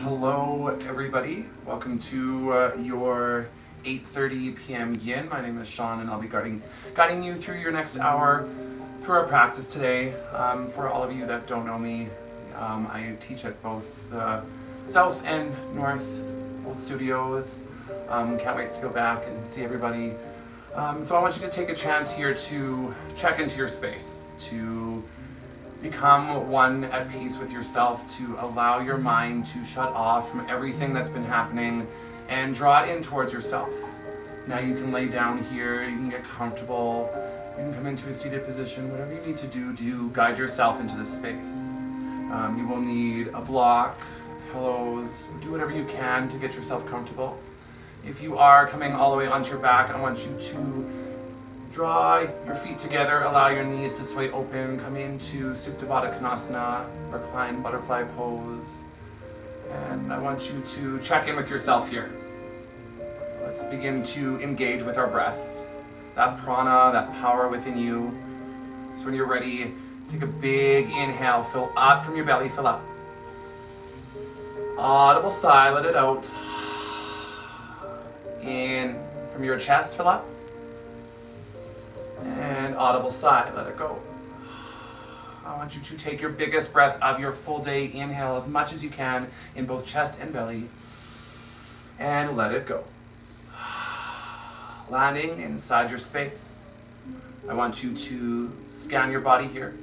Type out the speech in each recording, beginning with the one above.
Hello everybody, welcome to your 8:30 p.m. Yin. My name is Sean and I'll be guiding you through your next hour through our practice today. For all of you that don't know me, I teach at both the South and North Old Studios. Can't wait to go back and see everybody. So I want you to take a chance here to check into your space, to become one at peace with yourself, to allow your mind to shut off from everything that's been happening and draw it in towards yourself. Now you can lay down here, you can get comfortable, you can come into a seated position, whatever you need to do to guide yourself into this space. You will need a block, pillows, do whatever you can to get yourself comfortable. If you are coming all the way onto your back, I want you to draw your feet together, allow your knees to sway open, come into Supta Konasana, reclined butterfly pose. And I want you to check in with yourself here. Let's begin to engage with our breath, that prana, that power within you. So when you're ready, take a big inhale, fill up from your belly, fill up. Audible sigh, let it out. In from your chest, fill up. And audible sigh, let it go. I want you to take your biggest breath of your full day. Inhale as much as you can in both chest and belly. And let it go. Landing inside your space. I want you to scan your body here.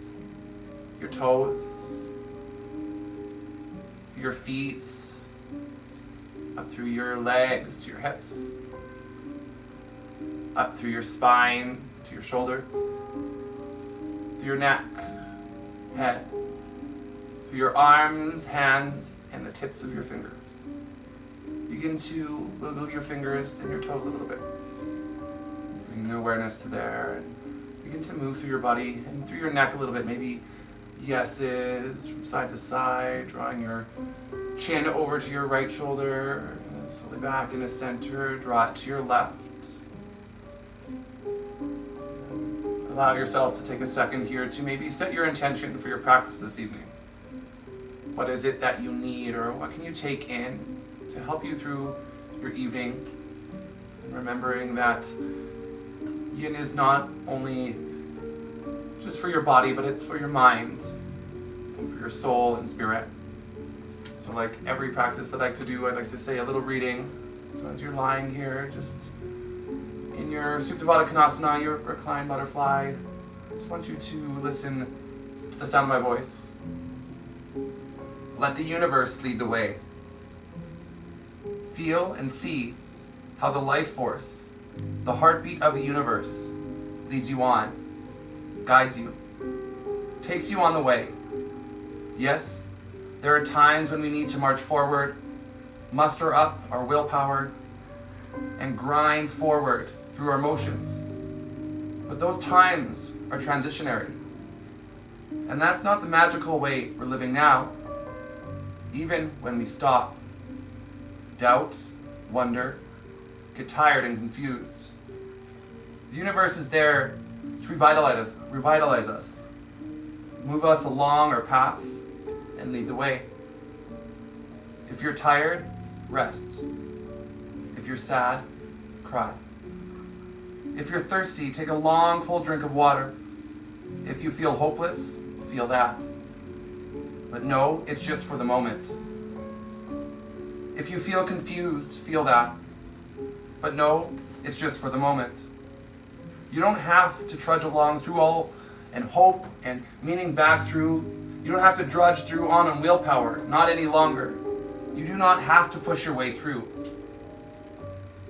Your toes. Your feet. Up through your legs to your hips. Up through your spine to your shoulders, through your neck, head, through your arms, hands, and the tips of your fingers. Begin to wiggle your fingers and your toes a little bit. Bring your awareness to there and begin to move through your body and through your neck a little bit. Maybe yeses from side to side, drawing your chin over to your right shoulder, and then slowly back into center, draw it to your left. Allow yourself to take a second here to maybe set your intention for your practice this evening. What is it that you need, or what can you take in to help you through your evening? And remembering that Yin is not only just for your body, but it's for your mind and for your soul and spirit. So like every practice I like to do, I like to say a little reading. So as you're lying here, just in your Supta Konasana, your reclined butterfly, I just want you to listen to the sound of my voice. Let the universe lead the way. Feel and see how the life force, the heartbeat of the universe, leads you on, guides you, takes you on the way. Yes, there are times when we need to march forward, muster up our willpower, and grind forward through our emotions. But those times are transitionary. And that's not the magical way we're living now. Even when we stop, doubt, wonder, get tired and confused, the universe is there to revitalize us, move us along our path, and lead the way. If you're tired, rest. If you're sad, cry. If you're thirsty, take a long, cold drink of water. If you feel hopeless, feel that. But no, it's just for the moment. If you feel confused, feel that. But no, it's just for the moment. You don't have to trudge along through all and hope and meaning back through. You don't have to drudge through on willpower, not any longer. You do not have to push your way through.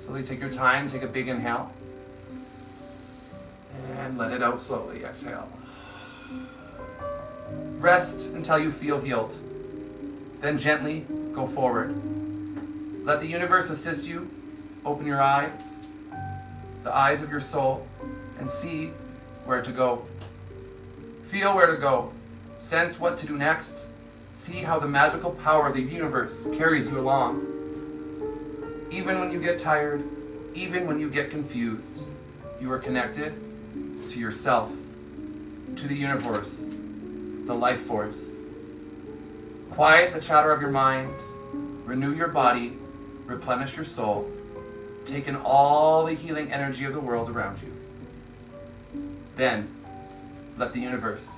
Slowly take your time, take a big inhale. And let it out slowly, exhale. Rest until you feel healed. Then gently go forward. Let the universe assist you. Open your eyes, the eyes of your soul, and see where to go. Feel where to go. Sense what to do next. See how the magical power of the universe carries you along. Even when you get tired, even when you get confused, you are connected to yourself, to the universe, the life force. Quiet the chatter of your mind. renew your body, replenish your soul, take in all the healing energy of the world around you. Then, let the universe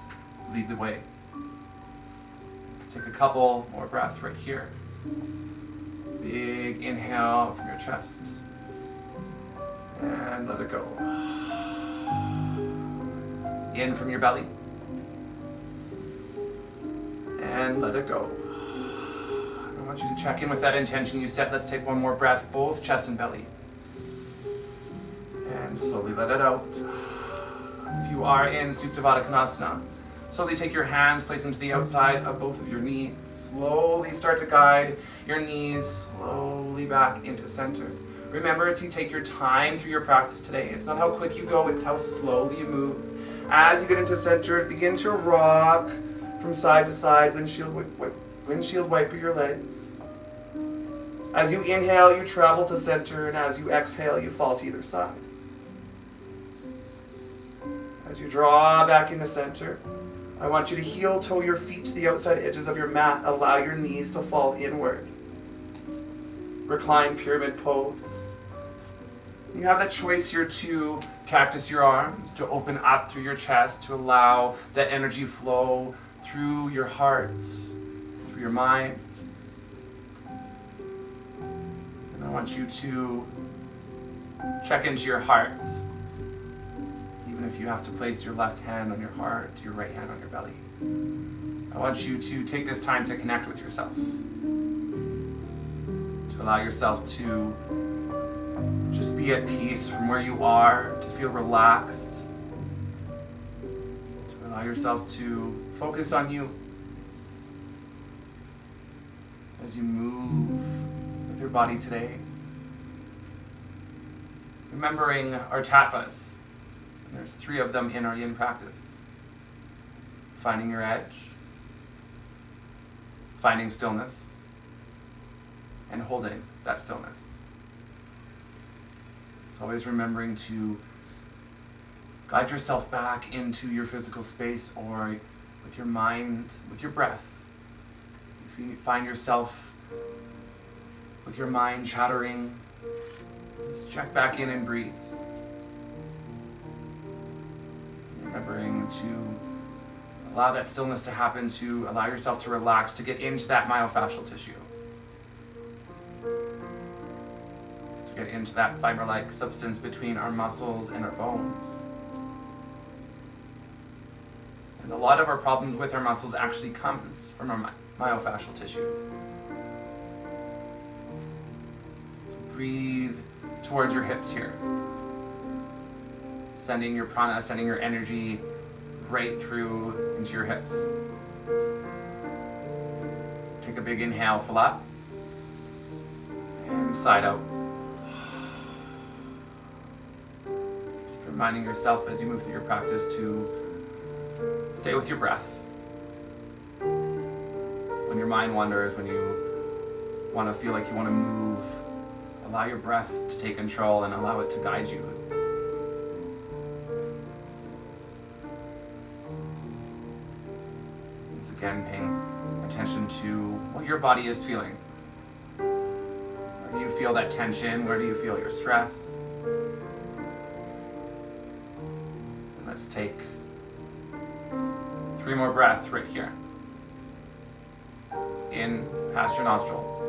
lead the way. Let's take a couple more breaths right here. Big inhale from your chest. And let it go. In from your belly. And let it go. I want you to check in with that intention you set. Let's take one more breath, both chest and belly. And slowly let it out. If you are in Supta Konasana, slowly take your hands, place them to the outside of both of your knees. Slowly start to guide your knees slowly back into center. Remember to take your time through your practice today. It's not how quick you go, it's how slowly you move. As you get into center, begin to rock from side to side, windshield wiper your legs. As you inhale, you travel to center, and as you exhale, you fall to either side. As you draw back into center, I want you to heel toe your feet to the outside edges of your mat. Allow your knees to fall inward. Recline pyramid pose. You have that choice here to cactus your arms, to open up through your chest, to allow that energy flow through your heart, through your mind. And I want you to check into your heart. Even if you have to place your left hand on your heart, your right hand on your belly. I want you to take this time to connect with yourself. To allow yourself to just be at peace from where you are, to feel relaxed. To allow yourself to focus on you as you move with your body today. Remembering our tattvas. There's 3 of them in our yin practice. Finding your edge, finding stillness, and holding that stillness. It's always remembering to guide yourself back into your physical space or with your mind, with your breath. If you find yourself with your mind chattering, just check back in and breathe. Remembering to allow that stillness to happen, to allow yourself to relax, to get into that myofascial tissue. To get into that fiber-like substance between our muscles and our bones. And a lot of our problems with our muscles actually comes from our myofascial tissue. So breathe towards your hips here. Sending your prana, sending your energy right through into your hips. Take a big inhale, full up. And side out. Just reminding yourself as you move through your practice to stay with your breath. When your mind wanders, when you want to feel like you want to move, allow your breath to take control and allow it to guide you. Again, paying attention to what your body is feeling. Where do you feel that tension? Where do you feel your stress? And let's take 3 more breaths right here. In past your nostrils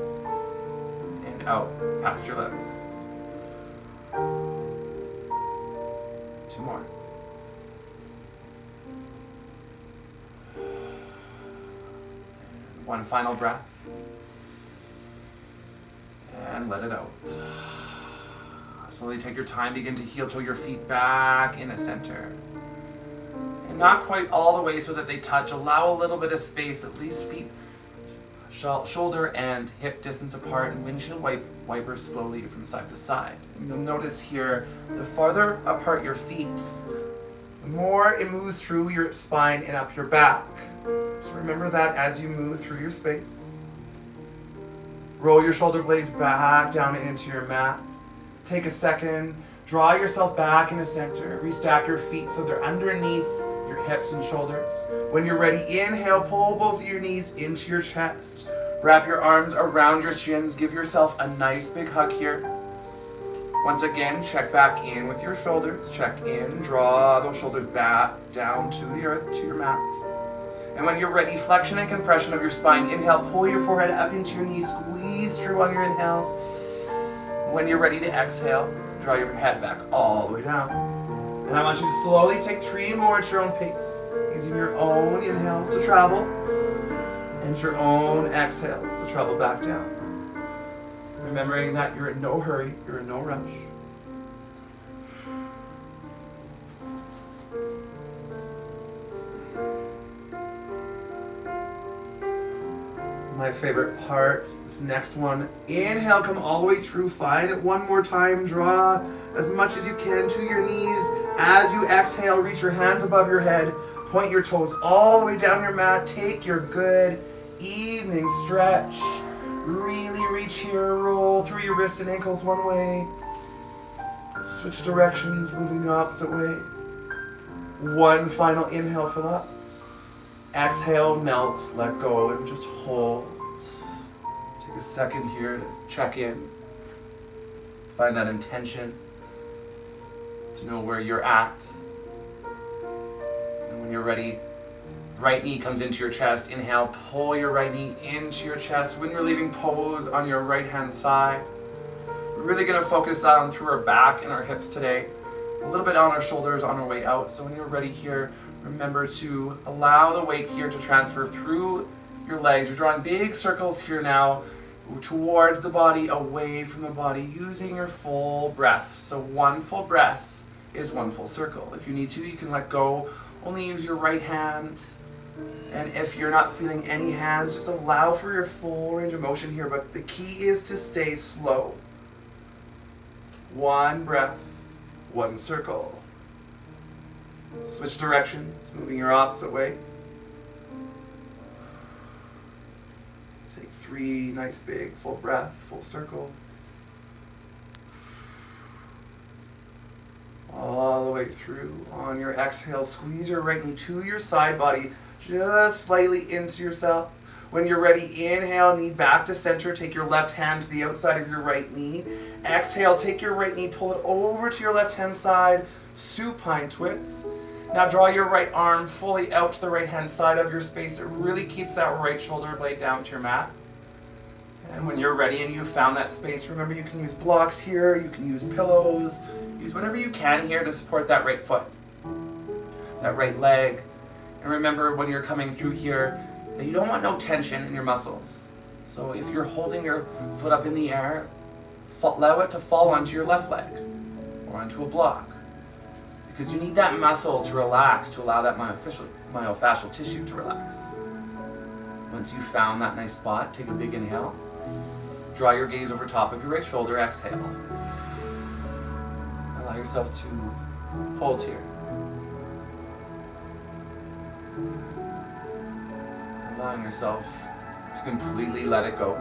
and out past your lips. 2 more. One final breath. And let it out. Slowly take your time, begin to heel toe your feet back in the center. And not quite all the way so that they touch. Allow a little bit of space, at least feet shoulder and hip distance apart, and windshield wipers slowly from side to side. And you'll notice here, the farther apart your feet, the more it moves through your spine and up your back. So remember that as you move through your space. Roll your shoulder blades back down into your mat. Take a second, draw yourself back in the center. Restack your feet so they're underneath your hips and shoulders. When you're ready, inhale, pull both of your knees into your chest. Wrap your arms around your shins. Give yourself a nice big hug here. Once again, check back in with your shoulders. Check in, draw those shoulders back down to the earth, to your mat. And when you're ready, flexion and compression of your spine. Inhale, pull your forehead up into your knees. Squeeze through on your inhale. When you're ready to exhale, draw your head back all the way down. And I want you to slowly take 3 more at your own pace, using your own inhales to travel and your own exhales to travel back down. Remembering that you're in no hurry, you're in no rush. My favorite part, this next one. Inhale, come all the way through. Find it one more time. Draw as much as you can to your knees. As you exhale, reach your hands above your head. Point your toes all the way down your mat. Take your good evening stretch. Really reach here. Roll through your wrists and ankles one way. Switch directions, moving the opposite way. One final inhale, fill up. Exhale, melt, let go, and just hold. Take a second here to check in. Find that intention to know where you're at. And when you're ready, right knee comes into your chest. Inhale, pull your right knee into your chest. When you're leaving, pose on your right hand side. We're really going to focus on through our back and our hips today. A little bit on our shoulders on our way out. So when you're ready here, remember to allow the weight here to transfer through your legs. You're drawing big circles here now towards the body, away from the body, using your full breath. So one full breath is one full circle. If you need to, you can let go. Only use your right hand. And if you're not feeling any hands, just allow for your full range of motion here. But the key is to stay slow. One breath, one circle. Switch directions, moving your opposite way. Take 3 nice big full breath, full circles. All the way through. On your exhale, squeeze your right knee to your side body, just slightly into yourself. When you're ready, inhale, knee back to center. Take your left hand to the outside of your right knee. Exhale, take your right knee, pull it over to your left hand side. Supine twist. Now draw your right arm fully out to the right hand side of your space. It really keeps that right shoulder blade down to your mat. And when you're ready and you've found that space, remember you can use blocks here, you can use pillows, use whatever you can here to support that right foot, that right leg. And remember when you're coming through here, that you don't want no tension in your muscles. So if you're holding your foot up in the air, allow it to fall onto your left leg or onto a block. Because you need that muscle to relax, to allow that myofascial tissue to relax. Once you've found that nice spot, take a big inhale. Draw your gaze over top of your right shoulder, exhale. Allow yourself to hold here. Allowing yourself to completely let it go.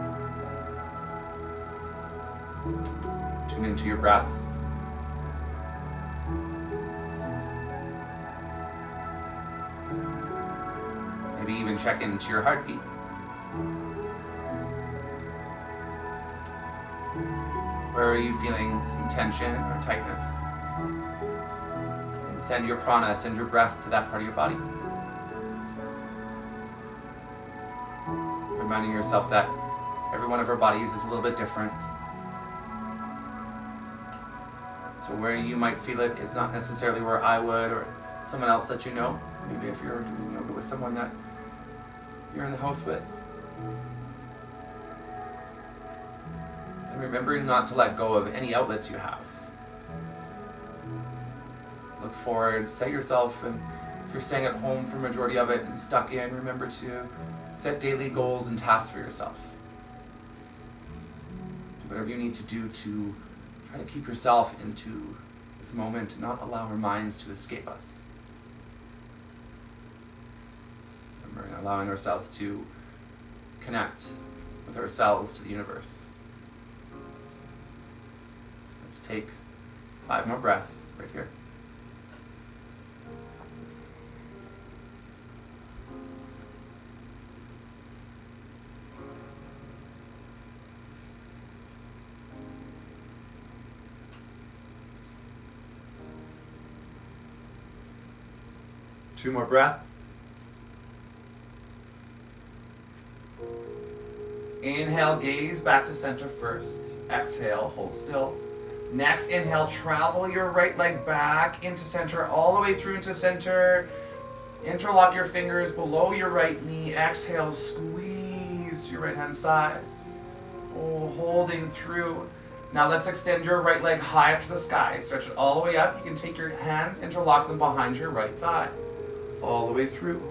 Tune into your breath. Maybe even check into your heartbeat. Where are you feeling some tension or tightness? And send your prana, send your breath to that part of your body. Reminding yourself that every one of our bodies is a little bit different. So where you might feel it is not necessarily where I would or someone else that you know. Maybe if you're doing yoga with someone that you're in the house with. And remembering not to let go of any outlets you have. Look forward, set yourself, and if you're staying at home for the majority of it and stuck in, remember to set daily goals and tasks for yourself. Do whatever you need to do to try to keep yourself into this moment and not allow our minds to escape us. Remembering allowing ourselves to connect with ourselves to the universe. Let's take 5 more breaths right here. 2 more breaths. Inhale, gaze back to center first. Exhale, hold still. Next, inhale, travel your right leg back into center, all the way through into center. Interlock your fingers below your right knee. Exhale, squeeze to your right hand side. Oh, holding through. Now let's extend your right leg high up to the sky. Stretch it all the way up. You can take your hands, interlock them behind your right thigh. All the way through.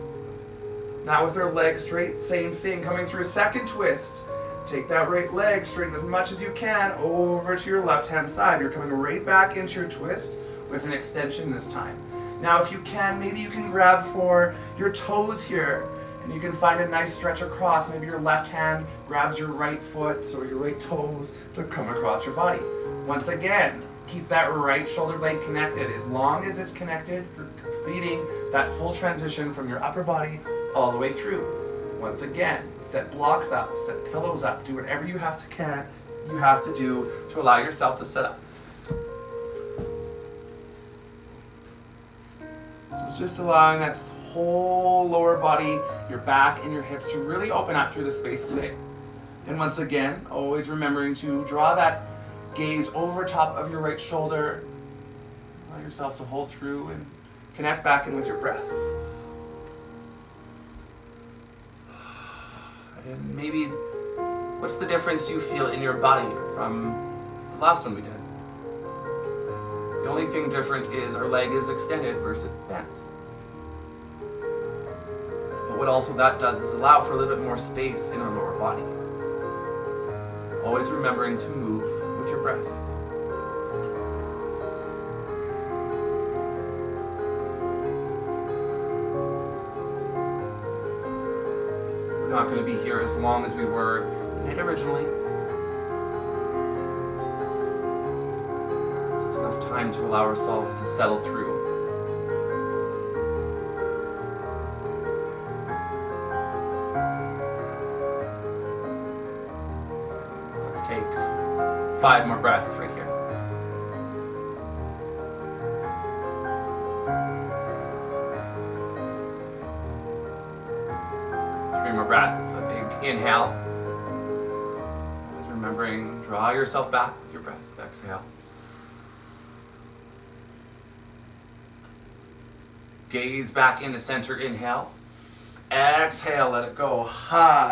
Now with your leg straight, same thing. Coming through a second twist. Take that right leg, straighten as much as you can over to your left hand side. You're coming right back into your twist with an extension this time. Now if you can, maybe you can grab for your toes here and you can find a nice stretch across. Maybe your left hand grabs your right foot or your right toes to come across your body. Once again, keep that right shoulder blade connected. As long as it's connected, you're completing that full transition from your upper body all the way through. Once again, set blocks up, set pillows up, do whatever you have to do to allow yourself to set up. So it's just allowing that whole lower body, your back and your hips to really open up through the space today. And once again, always remembering to draw that gaze over top of your right shoulder. Allow yourself to hold through and connect back in with your breath. And maybe, what's the difference you feel in your body from the last one we did? The only thing different is our leg is extended versus bent. But what also that does is allow for a little bit more space in our lower body. Always remembering to move with your breath. Not going to be here as long as we were in it originally. Just enough time to allow ourselves to settle through. Let's take 5 more breaths right here. More breath, a big inhale. Always remembering, draw yourself back with your breath. Exhale. Gaze back into center, inhale. Exhale, let it go.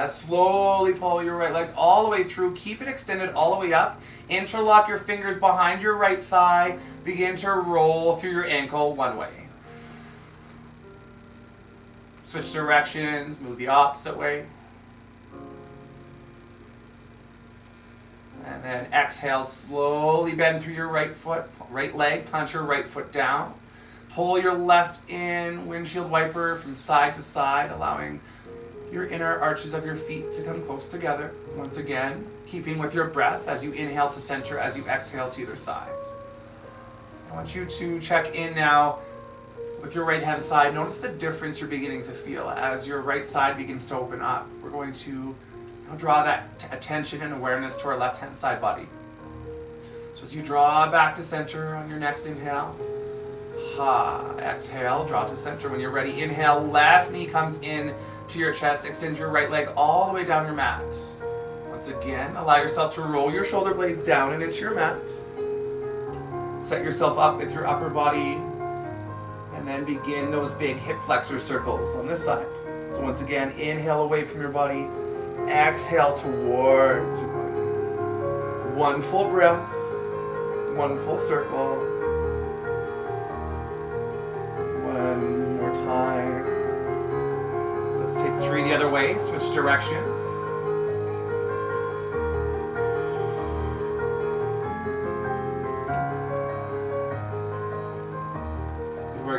Slowly pull your right leg all the way through. Keep it extended all the way up. Interlock your fingers behind your right thigh. Begin to roll through your ankle one way. Switch directions, move the opposite way. And then exhale, slowly bend through your right leg, plant your right foot down. Pull your left in, windshield wiper from side to side, allowing your inner arches of your feet to come close together. Once again, keeping with your breath as you inhale to center, as you exhale to either side. I want you to check in now with your right hand side. Notice the difference you're beginning to feel as your right side begins to open up. We're going to draw that attention and awareness to our left hand side body. So as you draw back to center on your next inhale, exhale, draw to center. When you're ready, inhale, left knee comes in to your chest, extend your right leg all the way down your mat. Once again, allow yourself to roll your shoulder blades down and into your mat. Set yourself up with your upper body. And then begin those big hip flexor circles on this side. So once again, inhale away from your body. Exhale towards your body. One full breath. One full circle. One more time. Let's take 3 the other way. Switch directions.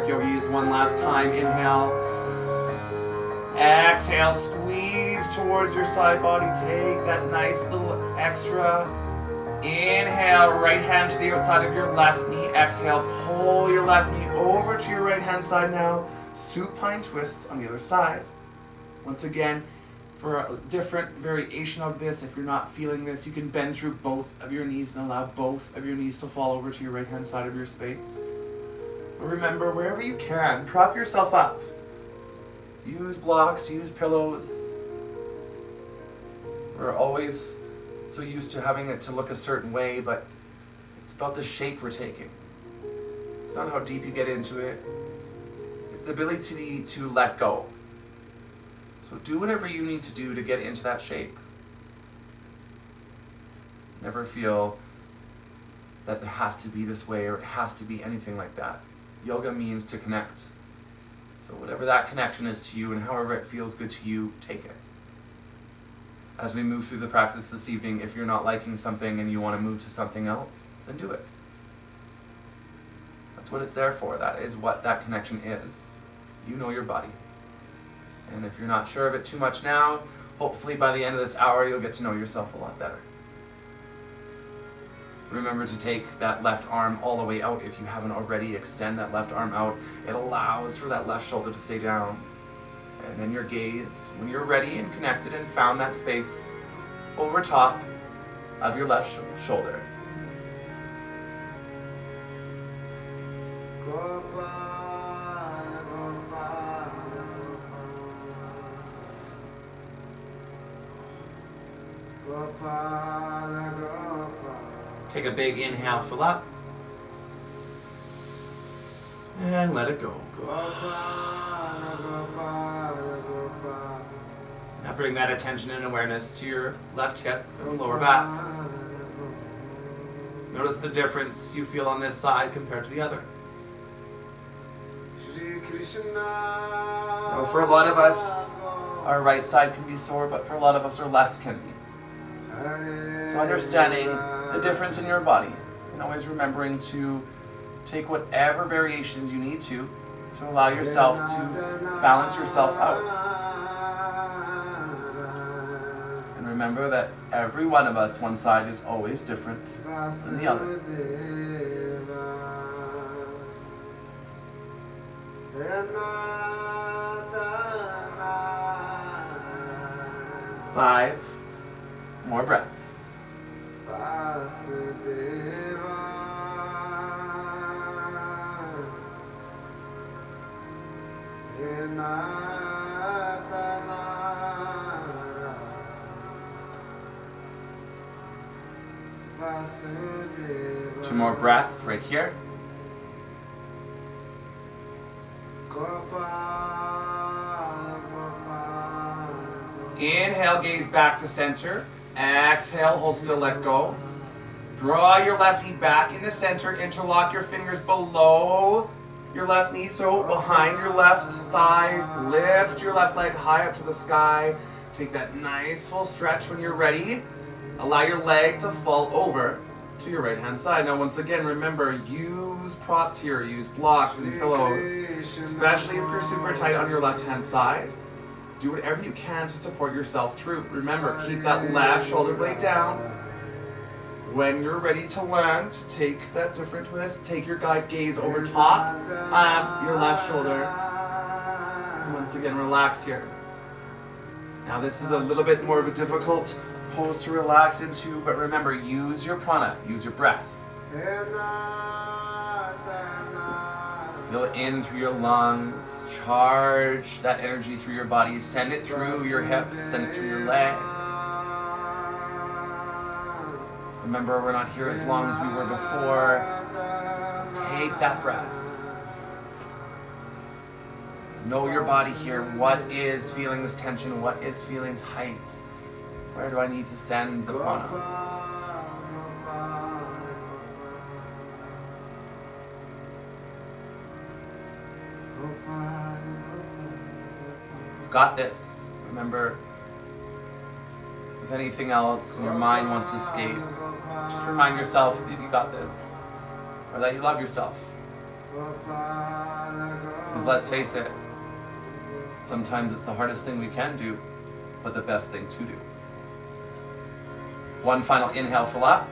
Yogis, one last time. Inhale. Exhale, squeeze towards your side body. Take that nice little extra. Inhale, right hand to the outside of your left knee. Exhale, pull your left knee over to your right hand side now. Supine twist on the other side. Once again, for a different variation of this, if you're not feeling this, you can bend through both of your knees and allow both of your knees to fall over to your right hand side of your space. But remember, wherever you can, prop yourself up. Use blocks, use pillows. We're always so used to having it to look a certain way, but it's about the shape we're taking. It's not how deep you get into it. It's the ability to let go. So do whatever you need to do to get into that shape. Never feel that it has to be this way or it has to be anything like that. Yoga means to connect. So whatever that connection is to you and however it feels good to you, take it. As we move through the practice this evening, if you're not liking something and you want to move to something else, then do it. That's what it's there for. That is what that connection is. You know your body. And if you're not sure of it too much now, hopefully by the end of this hour, you'll get to know yourself a lot better. Remember to take that left arm all the way out. If you haven't already, extend that left arm out. It allows for that left shoulder to stay down. And then your gaze, when you're ready and connected and found that space, over top of your left shoulder. Take a big inhale, fill up. And let it go. Now bring that attention and awareness to your left hip or lower back. Notice the difference you feel on this side compared to the other. Now, for a lot of us, our right side can be sore, but for a lot of us, our left can be. So understanding the difference in your body and always remembering to take whatever variations you need to allow yourself to balance yourself out. And remember that every one of us, one side is always different than the other. Five more breaths. Two more breaths right here. Inhale, gaze back to center. Exhale, hold still, let go. Draw your left knee back into center. Interlock your fingers below your left knee, so behind your left thigh. Lift your left leg high up to the sky. Take that nice full stretch when you're ready. Allow your leg to fall over to your right hand side. Now once again, remember, use props here. Use blocks and pillows, especially if you're super tight on your left hand side. Do whatever you can to support yourself through. Remember, keep that left shoulder blade down. When you're ready to land, take that different twist. Take your gaze over top of your left shoulder. And once again, relax here. Now this is a little bit more of a difficult pose to relax into, but remember, use your prana, use your breath. Feel it in through your lungs. Charge that energy through your body. Send it through your hips. Send it through your legs. Remember, we're not here as long as we were before. Take that breath. Know your body here. What is feeling this tension? What is feeling tight? Where do I need to send the prana? You've got this. Remember, if anything else and your mind wants to escape, just remind yourself that you got this, or that you love yourself. Because let's face it, sometimes it's the hardest thing we can do, but the best thing to do. One final inhale, fill up.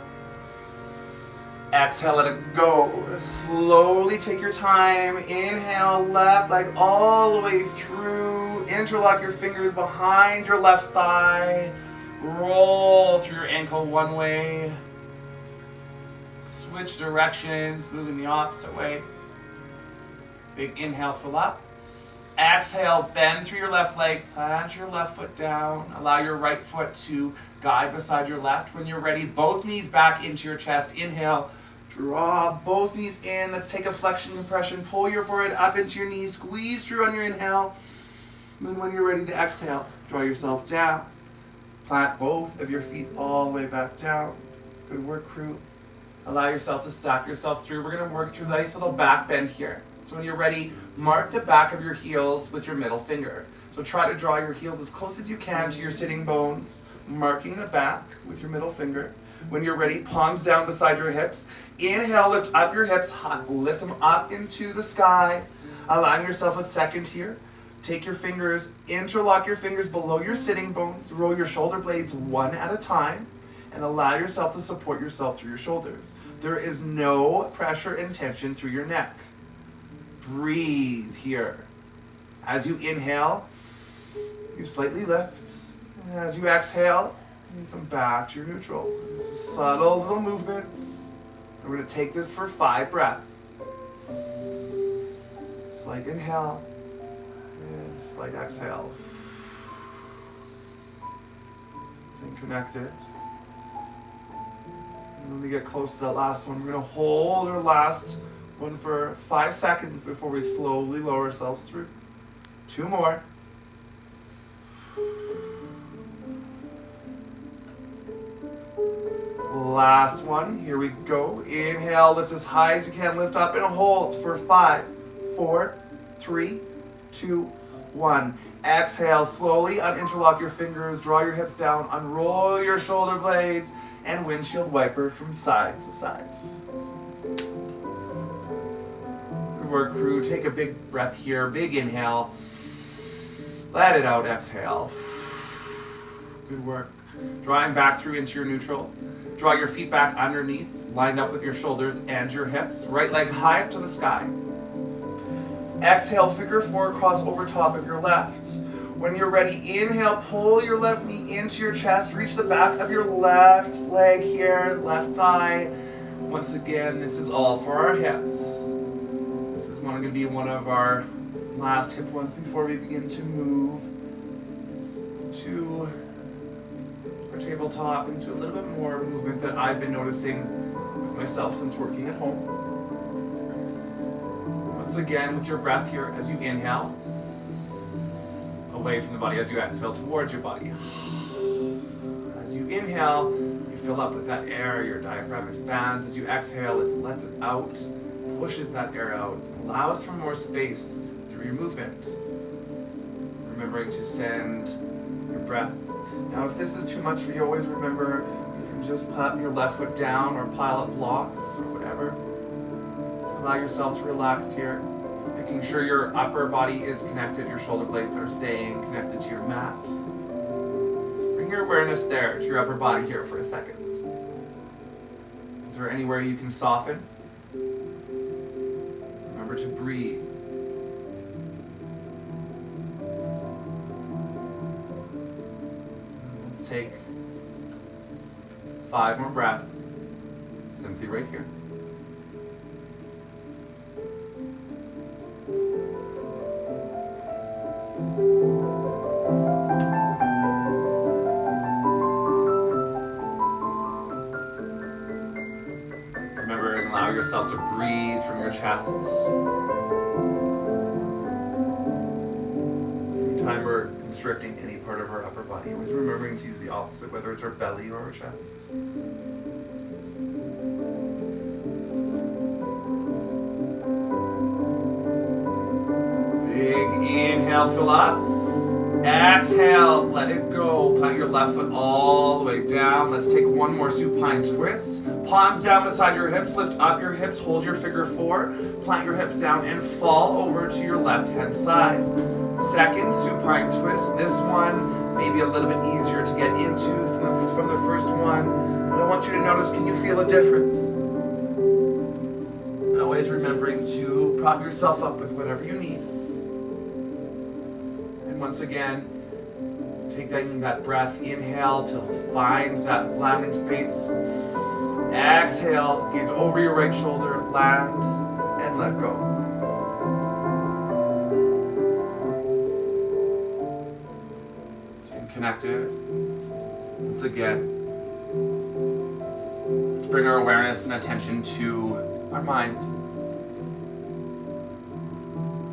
Exhale, let it go. Slowly take your time. Inhale, left leg all the way through. Interlock your fingers behind your left thigh. Roll through your ankle one way. Switch directions, moving the opposite way. Big inhale, fill up. Exhale, bend through your left leg, plant your left foot down. Allow your right foot to guide beside your left. When you're ready, both knees back into your chest. Inhale, draw both knees in. Let's take a flexion compression. Pull your forehead up into your knees. Squeeze through on your inhale. And when you're ready to exhale, draw yourself down. Plant both of your feet all the way back down. Good work, crew. Allow yourself to stack yourself through. We're going to work through a nice little back bend here. So when you're ready, mark the back of your heels with your middle finger. So try to draw your heels as close as you can to your sitting bones, marking the back with your middle finger. When you're ready, palms down beside your hips. Inhale, lift up your hips, lift them up into the sky. Allowing yourself a second here. Take your fingers, interlock your fingers below your sitting bones, roll your shoulder blades one at a time, and allow yourself to support yourself through your shoulders. There is no pressure and tension through your neck. Breathe here. As you inhale, you slightly lift, and as you exhale, you come back to your neutral. This is subtle little movements. We're going to take this for 5 breaths. Slight inhale and slight exhale. Staying connected. And when we get close to that last one, we're going to hold our last one for 5 seconds before we slowly lower ourselves through. 2 more. Last one. Here we go. Inhale, lift as high as you can. Lift up and hold for 5, 4, 3, 2, 1. Exhale slowly. Uninterlock your fingers. Draw your hips down. Unroll your shoulder blades and windshield wiper from side to side. Good work, crew. Take a big breath here. Big inhale. Let it out. Exhale. Good work. Drawing back through into your neutral. Draw your feet back underneath, lined up with your shoulders and your hips. Right leg high up to the sky. Exhale, figure 4, cross over top of your left. When you're ready, inhale, pull your left knee into your chest. Reach the back of your left leg here, left thigh. Once again, this is all for our hips. This is going to be one of our last hip ones before we begin to move to our tabletop into a little bit more movement that I've been noticing with myself since working at home. Once again, with your breath here, as you inhale, away from the body, as you exhale towards your body. As you inhale, you fill up with that air, your diaphragm expands. As you exhale, it lets it out, pushes that air out, allows for more space through your movement. Remembering to send your breath. Now, if this is too much for you, always remember you can just put your left foot down or pile up blocks or whatever to allow yourself to relax here. Making sure your upper body is connected, your shoulder blades are staying connected to your mat. So bring your awareness there to your upper body here for a second. Is there anywhere you can soften? Remember to breathe. Let's take 5 more breaths, simply right here. Remember and allow yourself to breathe from your chest. Anytime we're constricting any part of our upper body, always remembering to use the opposite, whether it's our belly or our chest. Big inhale, fill up. Exhale, let it go. Plant your left foot all the way down. Let's take one more supine twist. Palms down beside your hips. Lift up your hips. Hold your figure 4. Plant your hips down and fall over to your left hand side. Second supine twist. This one may be a little bit easier to get into from the first one. But I want you to notice, can you feel a difference? And always remembering to prop yourself up with whatever you need. Once again, take that breath, inhale to find that landing space. Exhale, gaze over your right shoulder, land, and let go. connected. Once again, let's bring our awareness and attention to our mind,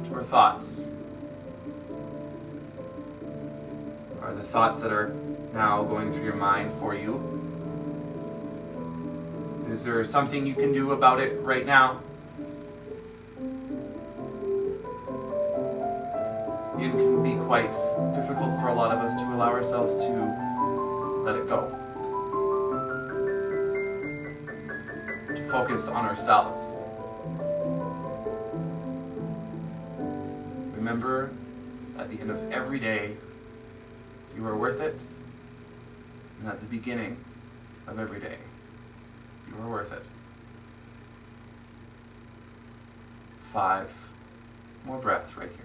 to our thoughts. Are the thoughts that are now going through your mind for you? Is there something you can do about it right now? It can be quite difficult for a lot of us to allow ourselves to let it go. To focus on ourselves. Remember, at the end of every day, you are worth it. And at the beginning of every day, you are worth it. 5 more breaths right here.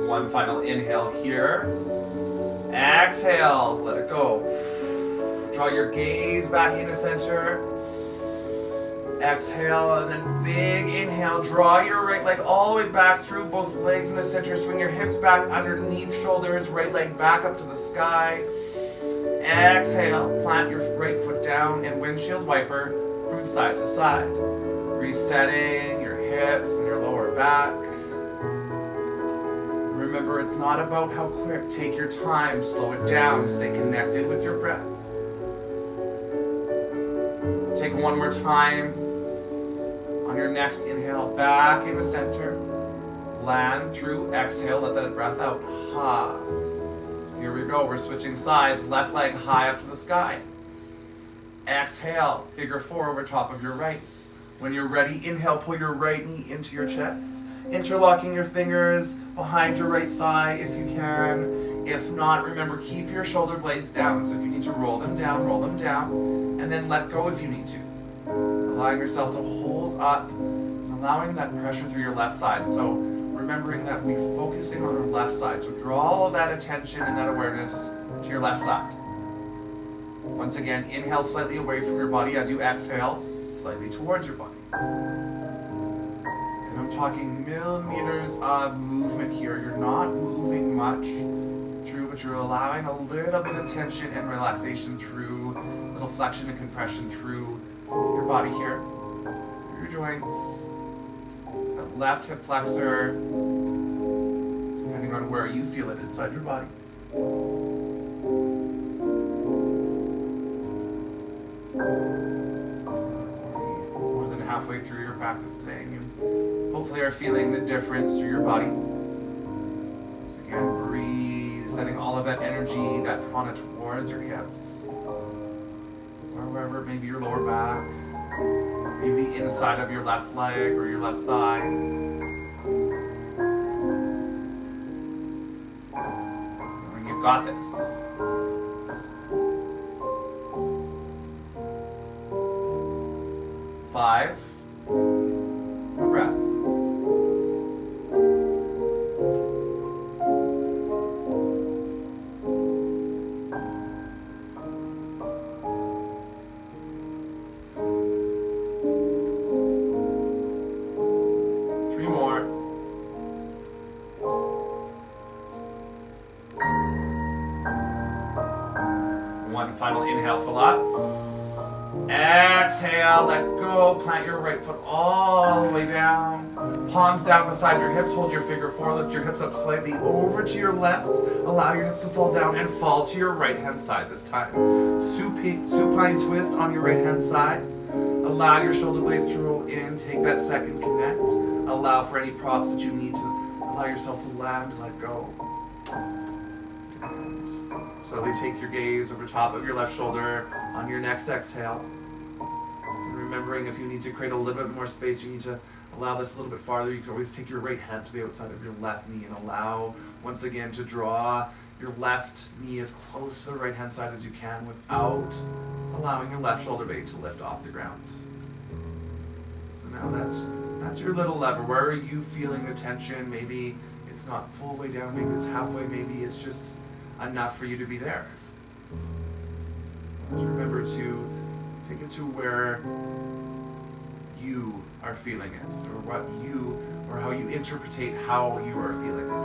One final inhale here. Exhale, let it go. Draw your gaze back into center. Exhale, and then big inhale. Draw your right leg all the way back through both legs into center. Swing your hips back underneath shoulders. Right leg back up to the sky. Exhale, plant your right foot down and windshield wiper from side to side. Resetting your hips and your lower back. Remember, it's not about how quick. Take your time, slow it down, stay connected with your breath. Take one more time. On your next inhale, back into center. Land through, exhale, let that breath out. Ha. Here we go, we're switching sides. Left leg high up to the sky. Exhale, figure 4 over top of your right. When you're ready, inhale, pull your right knee into your chest. Interlocking your fingers behind your right thigh if you can. If not, remember, keep your shoulder blades down. So if you need to roll them down, and then let go if you need to. Allowing yourself to hold up, allowing that pressure through your left side. So remembering that we're focusing on our left side. So draw all of that attention and that awareness to your left side. Once again, inhale slightly away from your body as you exhale, slightly towards your body. And I'm talking millimeters of movement here. You're not moving much through, but you're allowing a little bit of tension and relaxation through, a little flexion and compression through your body here, through your joints, that left hip flexor, depending on where you feel it inside your body. More than halfway through your practice today, and you hopefully are feeling the difference through your body. Once again, breathe, sending all of that energy, that prana towards your hips, or wherever, maybe your lower back, maybe the inside of your left leg or your left thigh. Remember, you've got this. Five. More breath. One final inhale, fill up. Exhale, let go. Plant your right foot all the way down. Palms down beside your hips. Hold your figure 4. Lift your hips up slightly over to your left. Allow your hips to fall down and fall to your right hand side this time. Supine twist on your right hand side. Allow your shoulder blades to roll in. Take that second connect. Allow for any props that you need to allow yourself to land and let go. Slowly take your gaze over top of your left shoulder on your next exhale. And remembering, if you need to create a little bit more space, you need to allow this a little bit farther. You can always take your right hand to the outside of your left knee and allow, once again, to draw your left knee as close to the right hand side as you can without allowing your left shoulder blade to lift off the ground. So now that's your little lever. Where are you feeling the tension? Maybe it's not full way down, maybe it's halfway, maybe it's just enough for you to be there. Just remember to take it to where you are feeling it, or how you interpretate how you are feeling it.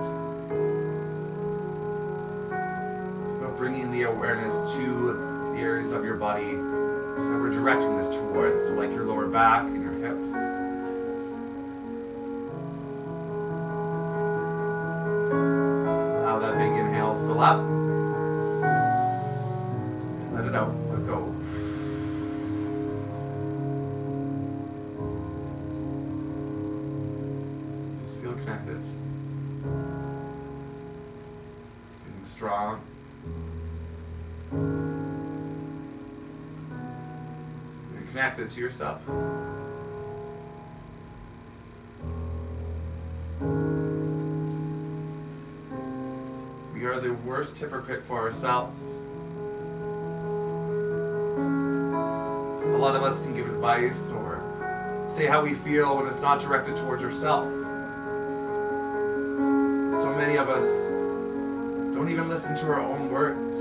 It's about bringing the awareness to the areas of your body that we're directing this towards, so like your lower back and your hips. Allow that big inhale, fill up, and let it out, let go. Connected. Feeling strong. Feeling connected to yourself. We are the worst hypocrite for ourselves. A lot of us can give advice or say how we feel when it's not directed towards ourselves. Many of us don't even listen to our own words,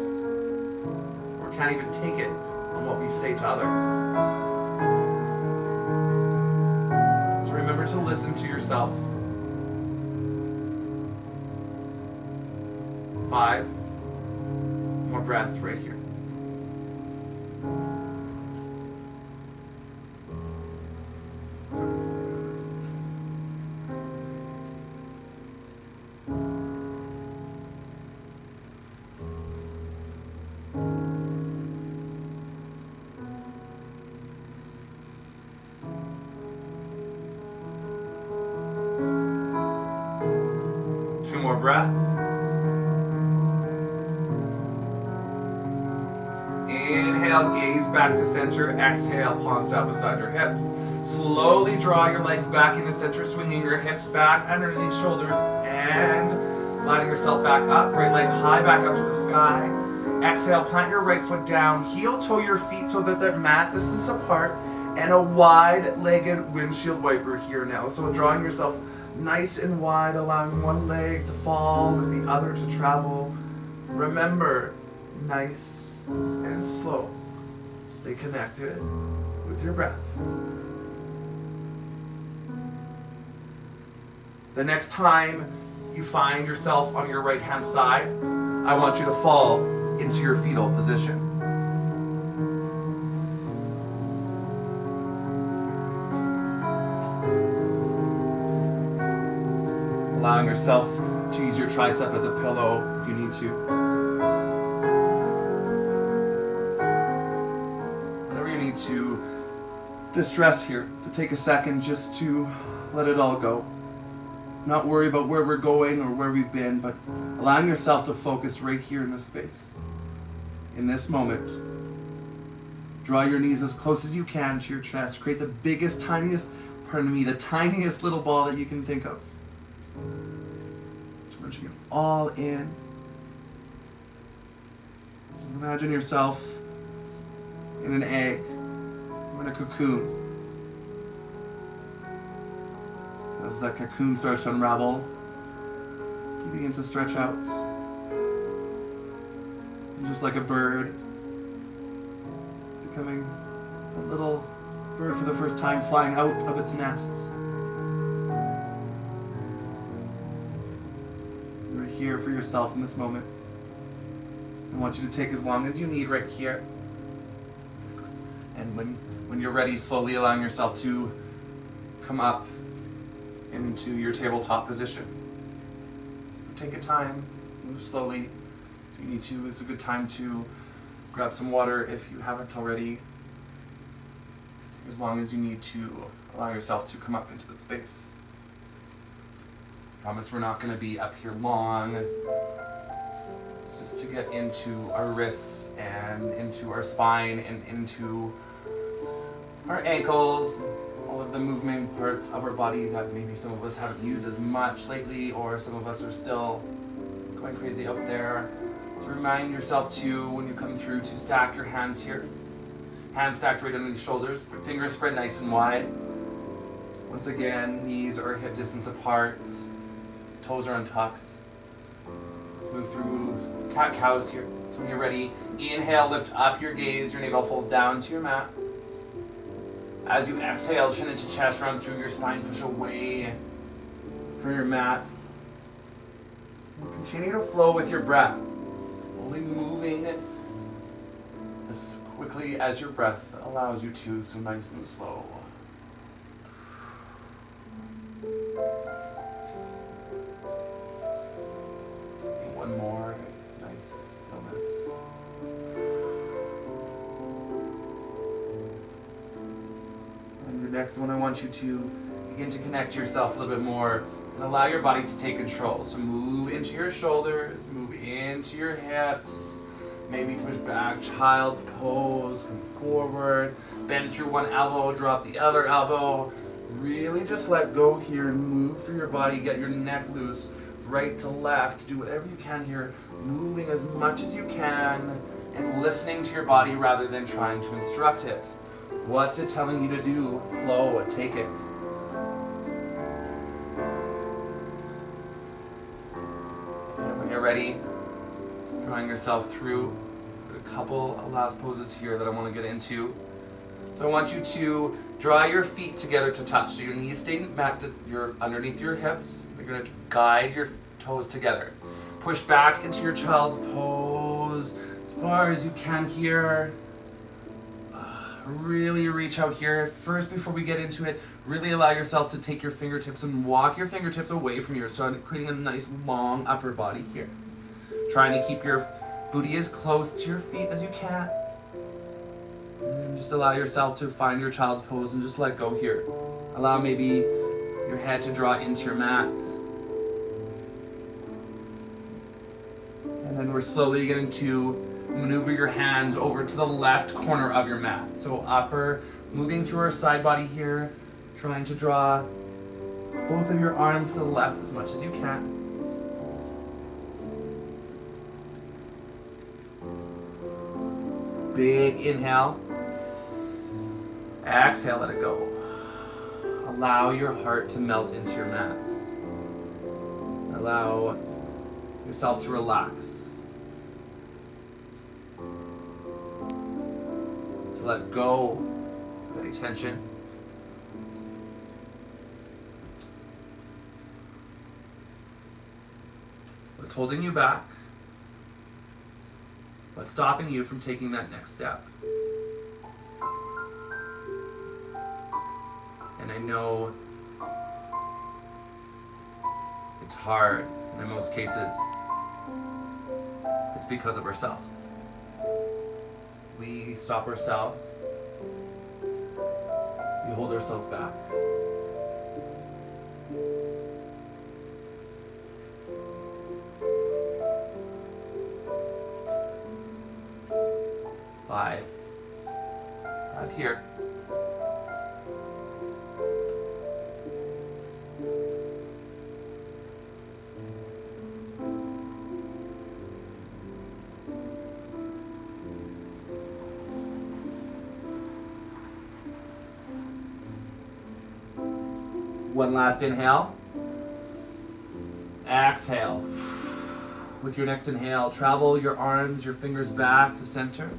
or can't even take it on what we say to others. So remember to listen to yourself. 5 more breaths right here. More breath. Inhale, gaze back to center. Exhale, palms out beside your hips. Slowly draw your legs back into center, swinging your hips back underneath shoulders and lining yourself back up. Right leg high back up to the sky. Exhale, plant your right foot down. Heel toe your feet so that they're mat distance apart, and a wide-legged windshield wiper here now. So drawing yourself nice and wide, allowing one leg to fall with the other to travel. Remember, nice and slow. Stay connected with your breath. The next time you find yourself on your right-hand side, I want you to fall into your fetal position. Allowing yourself to use your tricep as a pillow if you need to. Whatever you need to distress here, to take a second just to let it all go. Not worry about where we're going or where we've been, but allowing yourself to focus right here in this space. In this moment, draw your knees as close as you can to your chest. Create the the tiniest little ball that you can think of. Stretching it all in. Imagine yourself in an egg, or in a cocoon. As that cocoon starts to unravel, you begin to stretch out. And just like a bird, becoming a little bird for the first time, flying out of its nest. You're here for yourself in this moment. I want you to take as long as you need right here. And when you're ready, slowly allowing yourself to come up into your tabletop position. Take a time, move slowly. If you need to, it's a good time to grab some water if you haven't already. Take as long as you need to allow yourself to come up into the space. Promise we're not going to be up here long. It's just to get into our wrists and into our spine and into our ankles, all of the movement parts of our body that maybe some of us haven't used as much lately, or some of us are still going crazy up there. So remind yourself to, when you come through, to stack your hands here Hands stacked right under the shoulders. Fingers spread nice and wide. Once again, knees are hip distance apart. Toes are untucked. Let's move through cat-cows here. So when you're ready, inhale, lift up your gaze. Your navel falls down to your mat. As you exhale, chin into chest, run through your spine, push away from your mat. Continue to flow with your breath, only moving as quickly as your breath allows you to, so nice and slow. One more, nice stillness. And the next one, I want you to begin to connect yourself a little bit more and allow your body to take control. So move into your shoulders, move into your hips, maybe push back, child's pose, come forward, bend through one elbow, drop the other elbow. Really just let go here and move through your body, get your neck loose, right to left, do whatever you can here, moving as much as you can and listening to your body rather than trying to instruct it. What's it telling you to do? Flow it, take it. And when you're ready, drawing yourself through a couple of last poses here that I want to get into. So I want you to draw your feet together to touch. So your knees stay mat, you're underneath your hips. You're going to guide your toes together. Push back into your child's pose as far as you can here. Really reach out here. First, before we get into it, really allow yourself to take your fingertips and walk your fingertips away from you, so creating a nice long upper body here. Trying to keep your booty as close to your feet as you can. And just allow yourself to find your child's pose and just let go here. Allow maybe your head to draw into your mat. And then we're slowly getting to maneuver your hands over to the left corner of your mat. So upper, moving through our side body here, trying to draw both of your arms to the left as much as you can. Big inhale. Exhale, let it go. Allow your heart to melt into your mat. Allow yourself to relax. To let go of any tension. What's holding you back? What's stopping you from taking that next step? And I know it's hard, and in most cases, it's because of ourselves. We stop ourselves. We hold ourselves back. Five. Breath here. One last inhale. Exhale. With your next inhale, travel your arms, your fingers back to center.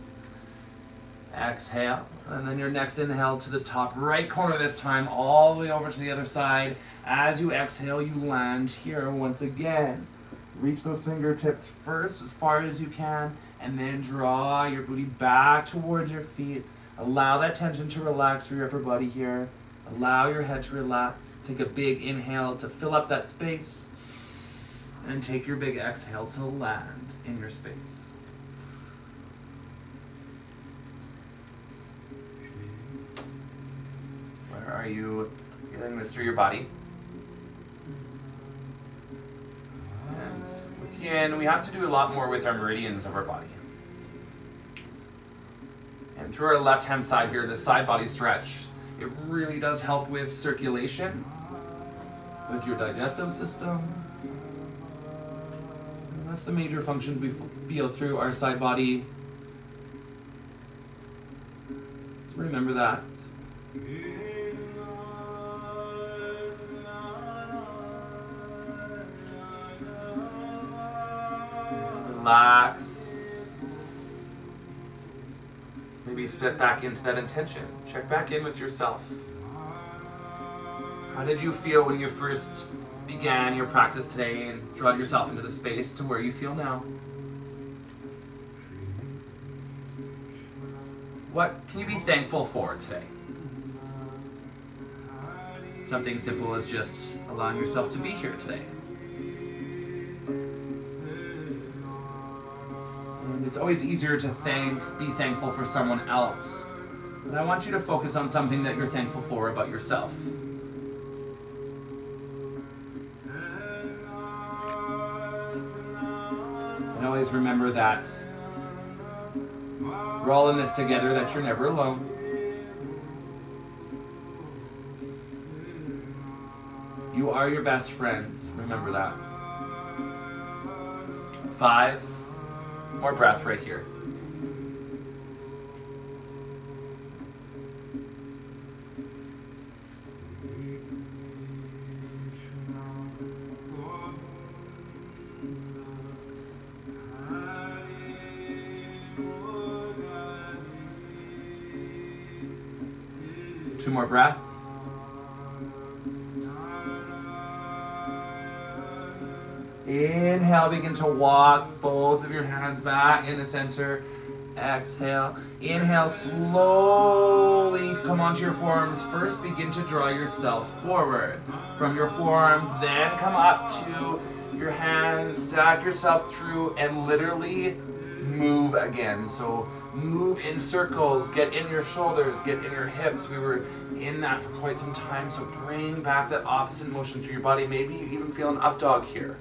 Exhale. And then your next inhale to the top right corner this time, all the way over to the other side. As you exhale, you land here once again. Reach those fingertips first as far as you can, and then draw your booty back towards your feet. Allow that tension to relax through your upper body here. Allow your head to relax. Take a big inhale to fill up that space. And take your big exhale to land in your space. Where are you feeling this through your body? And with Yin, we have to do a lot more with our meridians of our body. And through our left-hand side here, the side body stretch, it really does help with circulation, with your digestive system. And that's the major functions we feel through our side body. Remember that. Relax. Maybe step back into that intention. Check back in with yourself. How did you feel when you first began your practice today and draw yourself into the space to where you feel now? What can you be thankful for today? Something simple as just allowing yourself to be here today. And it's always easier to be thankful for someone else. But I want you to focus on something that you're thankful for about yourself. And always remember that we're all in this together, that you're never alone. You are your best friend. Remember that. 5 more breath right here. Two more breaths. Inhale, begin to walk both of your hands back in the center. Exhale. Inhale, slowly come onto your forearms. First, begin to draw yourself forward. From your forearms, then come up to your hands. Stack yourself through and literally move again. So move in circles, get in your shoulders, get in your hips. We were in that for quite some time, so bring back that opposite motion through your body. Maybe you even feel an up dog here.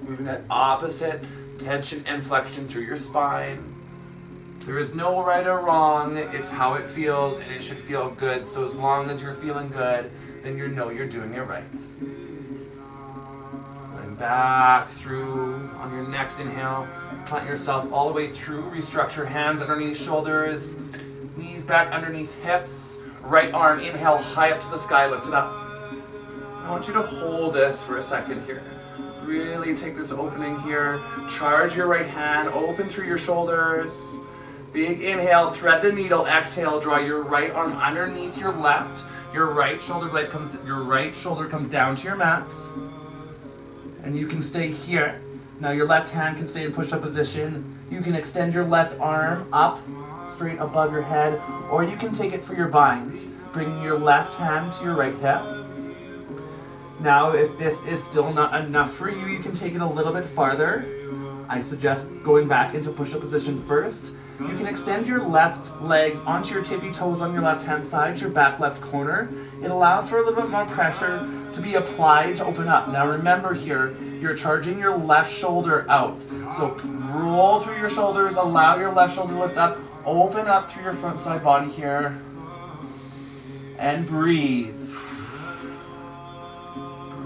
Moving that opposite tension and flexion through your spine. There is no right or wrong, it's how it feels, and it should feel good. So as long as you're feeling good, then you know you're doing it right. Going back through on your next inhale. Plant yourself all the way through. Restructure hands underneath shoulders. Knees back underneath hips. Right arm, inhale, high up to the sky, lift it up. I want you to hold this for a second here. Really take this opening here. Charge your right hand, open through your shoulders. Big inhale, thread the needle. Exhale, draw your right arm underneath your left. Your right shoulder comes down to your mat. And you can stay here. Now your left hand can stay in push-up position. You can extend your left arm up, straight above your head, or you can take it for your bind, bringing your left hand to your right hip. Now, if this is still not enough for you, you can take it a little bit farther. I suggest going back into push-up position first. You can extend your left legs onto your tippy toes on your left-hand side, your back left corner. It allows for a little bit more pressure to be applied to open up. Now remember here, you're charging your left shoulder out. So roll through your shoulders, allow your left shoulder to lift up, open up through your front side body here, and breathe.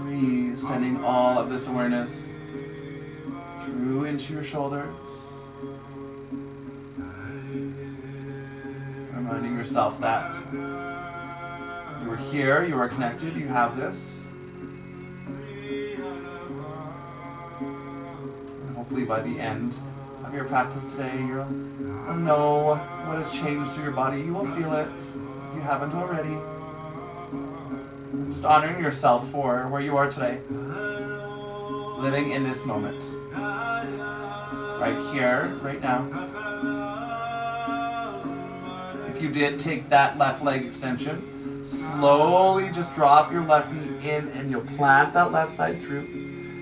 Breathe, sending all of this awareness through into your shoulders. Reminding yourself that you are here, you are connected, you have this. And hopefully by the end of your practice today, you'll know what has changed through your body. You will feel it if you haven't already. And just honoring yourself for where you are today. Living in this moment. Right here, right now. If you did take that left leg extension, slowly just drop your left knee in and you'll plant that left side through.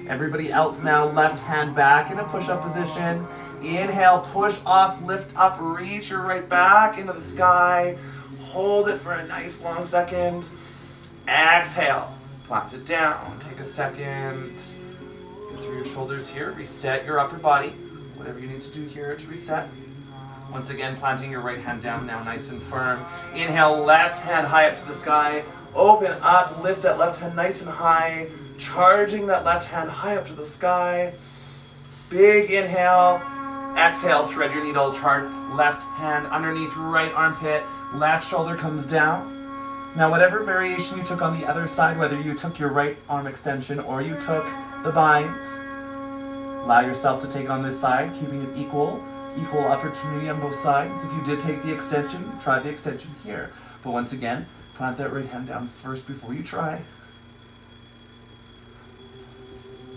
Everybody else now, left hand back in a push-up position. Inhale, push off, lift up, reach your right back into the sky. Hold it for a nice long second. Exhale, plant it down. Take a second. Get through your shoulders here. Reset your upper body. Whatever you need to do here to reset. Once again, planting your right hand down now, nice and firm. Inhale, left hand high up to the sky. Open up, lift that left hand nice and high. Charging that left hand high up to the sky. Big inhale. Exhale, thread your needle chart. Left hand underneath right armpit. Left shoulder comes down. Now whatever variation you took on the other side, whether you took your right arm extension or you took the bind, allow yourself to take it on this side, keeping it equal opportunity on both sides. If you did take the extension, try the extension here. But once again, plant that right hand down first before you try.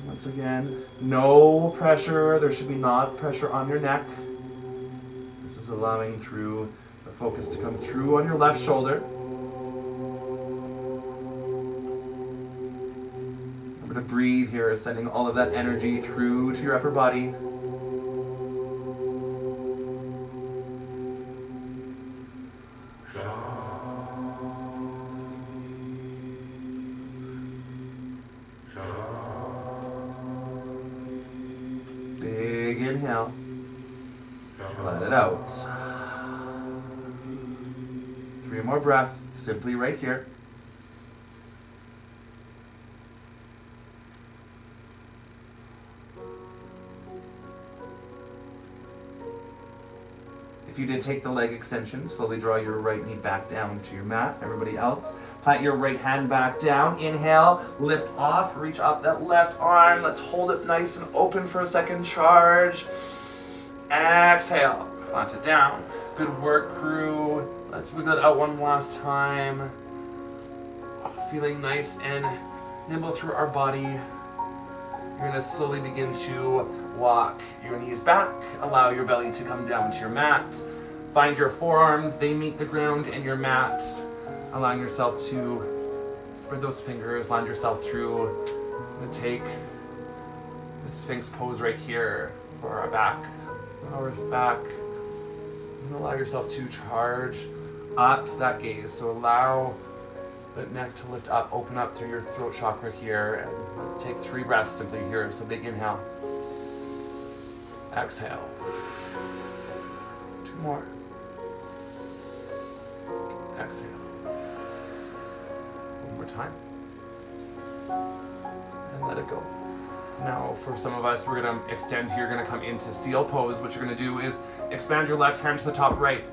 Once again, no pressure. There should be not pressure on your neck. This is allowing through the focus to come through on your left shoulder. Remember to breathe here, sending all of that energy through to your upper body. Big inhale. Let it out. 3 more breaths, simply right here. If you did take the leg extension, slowly draw your right knee back down to your mat. Everybody else, plant your right hand back down. Inhale, lift off, reach up that left arm. Let's hold it nice and open for a second charge. Exhale, plant it down. Good work, crew. Let's wiggle it out one last time. Feeling nice and nimble through our body. You're going to slowly begin to walk your knees back. Allow your belly to come down to your mat. Find your forearms, they meet the ground in your mat. Allowing yourself to spread those fingers, land yourself through. I'm going to take the Sphinx pose right here for our back. Our back. And allow yourself to charge up that gaze. So allow the neck to lift up, open up through your throat chakra here. And let's take 3 breaths simply here. So big inhale. Exhale. 2 more. Exhale. 1 more time. And let it go. Now, for some of us, we're going to extend here. You're going to come into seal pose. What you're going to do is expand your left hand to the top right.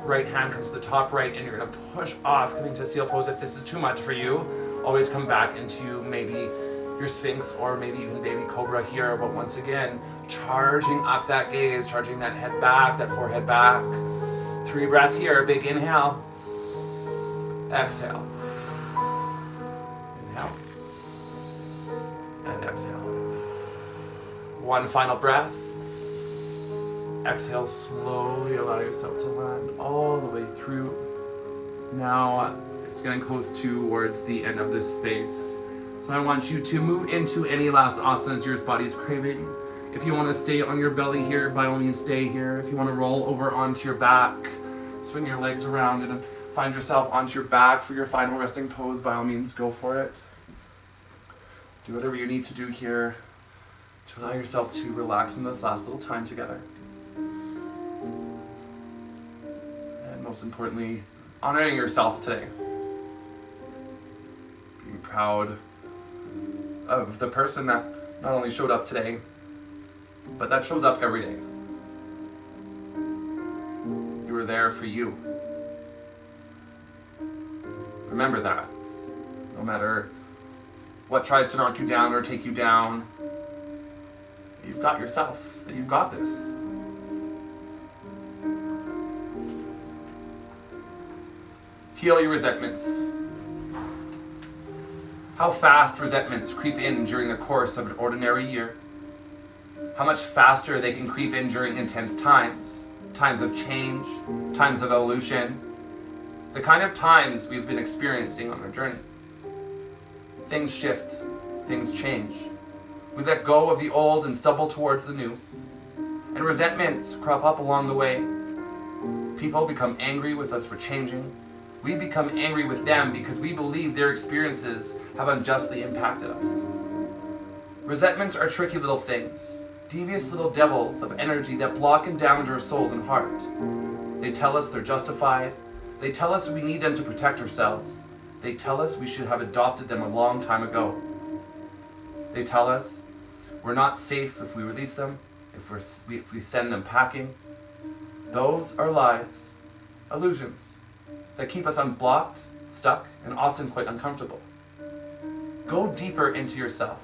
Right hand comes to the top right, and you're going to push off, coming to seal pose. If this is too much for you, always come back into maybe your Sphinx or maybe even baby cobra here. But once again, charging up that gaze, charging that head back, that forehead back. 3 breaths here. Big inhale. Exhale. Inhale. And exhale. 1 final breath. Exhale, slowly allow yourself to land all the way through. Now, it's getting close towards the end of this space. So I want you to move into any last asanas your body's craving. If you want to stay on your belly here, by all means stay here. If you want to roll over onto your back, swing your legs around and find yourself onto your back for your final resting pose, by all means go for it. Do whatever you need to do here to allow yourself to relax in this last little time together. Most importantly, honoring yourself today. Being proud of the person that not only showed up today, but that shows up every day. You were there for you. Remember that. No matter what tries to knock you down or take you down, you've got yourself. You've got this. Heal your resentments. How fast resentments creep in during the course of an ordinary year. How much faster they can creep in during intense times. Times of change, times of evolution. The kind of times we've been experiencing on our journey. Things shift, things change. We let go of the old and stumble towards the new. And resentments crop up along the way. People become angry with us for changing. We become angry with them because we believe their experiences have unjustly impacted us. Resentments are tricky little things, devious little devils of energy that block and damage our souls and heart. They tell us they're justified. They tell us we need them to protect ourselves. They tell us we should have adopted them a long time ago. They tell us we're not safe if we release them. if we send them packing, those are lies, illusions that keep us unblocked, stuck, and often quite uncomfortable. Go deeper into yourself.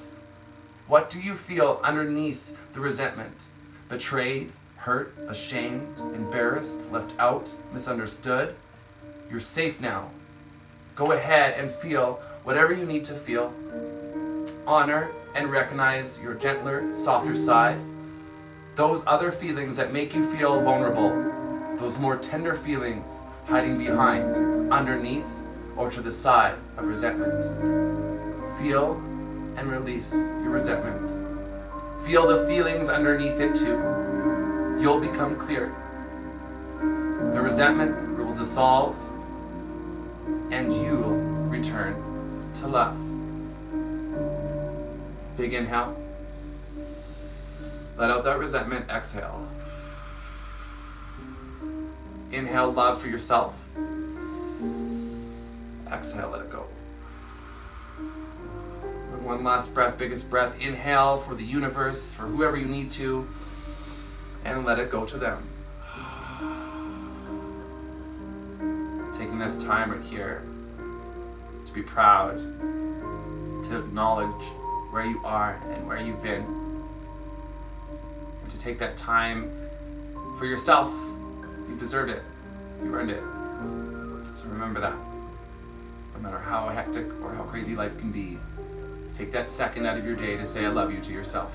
What do you feel underneath the resentment? Betrayed, hurt, ashamed, embarrassed, left out, misunderstood? You're safe now. Go ahead and feel whatever you need to feel. Honor and recognize your gentler, softer side. Those other feelings that make you feel vulnerable, those more tender feelings hiding behind, underneath, or to the side of resentment. Feel and release your resentment. Feel the feelings underneath it too. You'll become clear. The resentment will dissolve, and you'll return to love. Big inhale. Let out that resentment. Exhale. Inhale love for yourself. Exhale, let it go. And one last breath, biggest breath. Inhale for the universe, for whoever you need to, and let it go to them. Taking this time right here to be proud, to acknowledge where you are and where you've been, and to take that time for yourself. You deserved it. You earned it. So remember that. No matter how hectic or how crazy life can be, take that second out of your day to say I love you to yourself.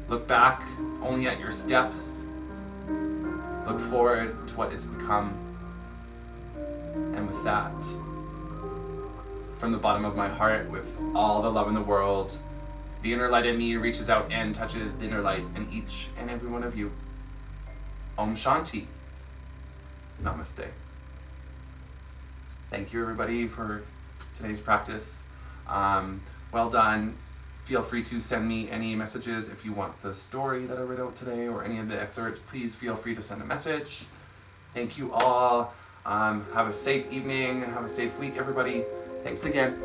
Look back only at your steps. Look forward to what it's become. And with that, from the bottom of my heart, with all the love in the world, the inner light in me reaches out and touches the inner light in each and every one of you. Om Shanti. Namaste. Thank you, everybody, for today's practice. Well done. Feel free to send me any messages if you want the story that I read out today or any of the excerpts. Please feel free to send a message. Thank you all. Have a safe evening. Have a safe week, everybody. Thanks again.